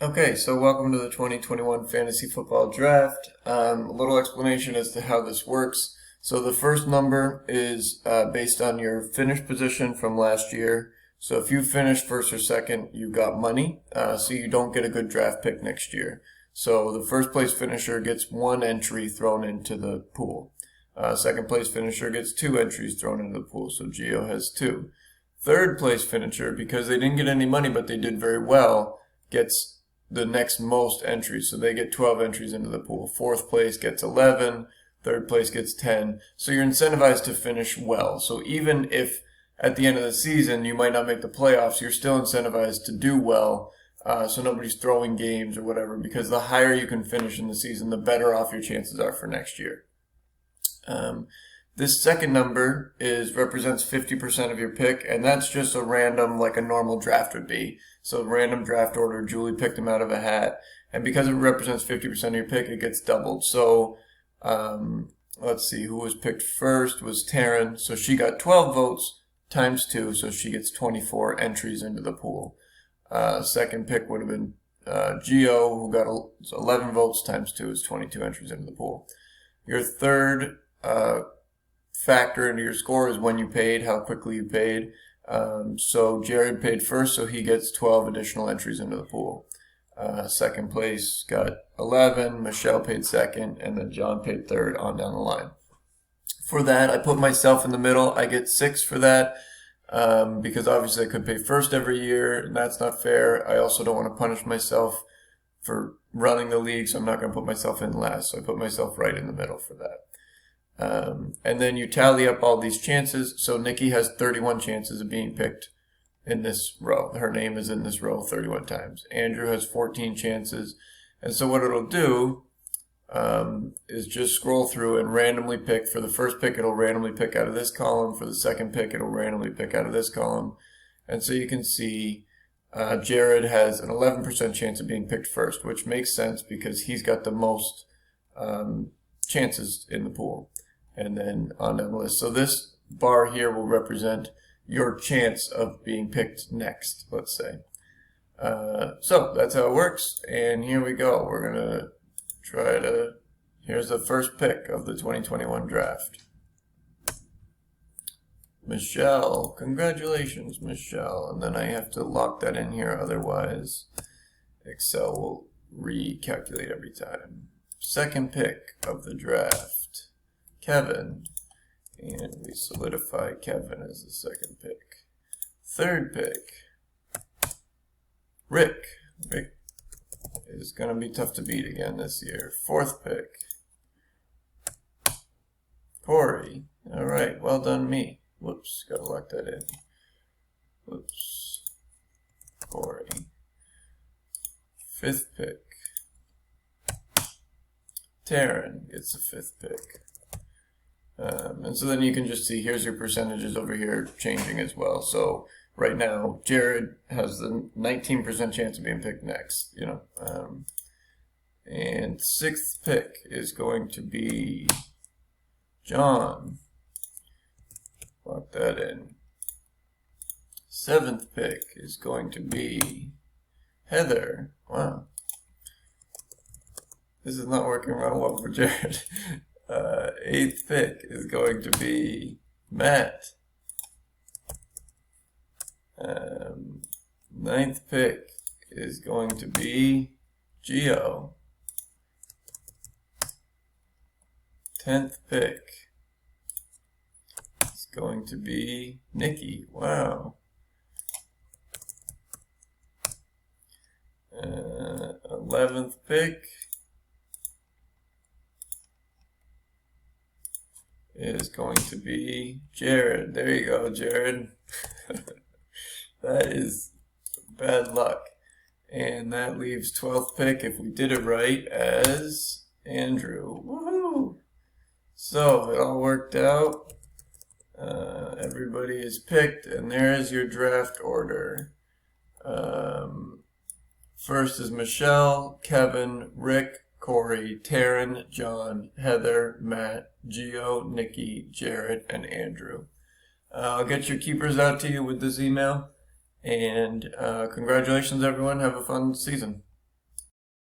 Okay, so welcome to the 2021 Fantasy Football Draft. A little explanation as to how this works. So the first number is based on your finish position from last year. So if you finished first or second, you got money. So you don't get a good draft pick next year. So the first place finisher gets one entry thrown into the pool. Second place finisher gets two entries thrown into the pool. So Gio has two. Third place finisher, because they didn't get any money but they did very well, gets the next most entries. So they get 12 entries into the pool. Fourth place gets 11. Third place gets 10. So you're incentivized to finish well. So even if at the end of the season you might not make the playoffs, you're still incentivized to do well. So nobody's throwing games or whatever, because the higher you can finish in the season, the better off your chances are for next year. This second number represents 50% of your pick, and that's just a random, like a normal draft would be. So random draft order, Julie picked them out of a hat, and because it represents 50% of your pick, it gets doubled. So let's see, who was picked first was Taryn, so she got 12 votes times 2, so she gets 24 entries into the pool. Second pick would have been Gio, who got 11 votes times 2 is 22 entries into the pool. Your third factor into your score is when you paid, how quickly you paid. So Jared paid first, so he gets 12 additional entries into the pool. Second place got 11, Michelle paid second, and then John paid third on down the line. For that, I put myself in the middle. I get 6 for that because obviously I could pay first every year, and that's not fair. I also don't want to punish myself for running the league, so I'm not going to put myself in last. So I put myself right in the middle for that. And then you tally up all these chances. So Nikki has 31 chances of being picked in this row. Her name is in this row 31 times. Andrew has 14 chances. And so what it'll do is just scroll through and randomly pick. For the first pick, it'll randomly pick out of this column. For the second pick, it'll randomly pick out of this column. And so you can see Jared has an 11% chance of being picked first, which makes sense because he's got the most chances in the pool. And then on down the list. So this bar here will represent your chance of being picked next, let's say. So that's how it works. And here we go. We're going to here's the first pick of the 2021 draft. Michelle. Congratulations, Michelle. And then I have to lock that in here. Otherwise, Excel will recalculate every time. Second pick of the draft. Kevin, and we solidify Kevin as the second pick. Third pick, Rick. Rick is going to be tough to beat again this year. Fourth pick, Corey. All right, well done me. Whoops, got to lock that in. Whoops, Corey. Fifth pick, Taryn gets the fifth pick. And so then you can just see here's your percentages over here changing as well. So right now, Jared has the 19% chance of being picked next, and sixth pick is going to be John. Lock that in. Seventh pick is going to be Heather. Wow. This is not working real well for Jared. Eighth pick is going to be Matt. Ninth pick is going to be Gio. 10th pick is going to be Nikki. Wow. 11th pick is going to be Jared. There you go, Jared. That is bad luck. And that leaves 12th pick, if we did it right, as Andrew. Woohoo! So it all worked out. Everybody is picked, and there's your draft order. First is Michelle, Kevin, Rick, Corey, Taryn, John, Heather, Matt, Gio, Nikki, Jared, and Andrew. I'll get your keepers out to you with this email. And congratulations, everyone. Have a fun season.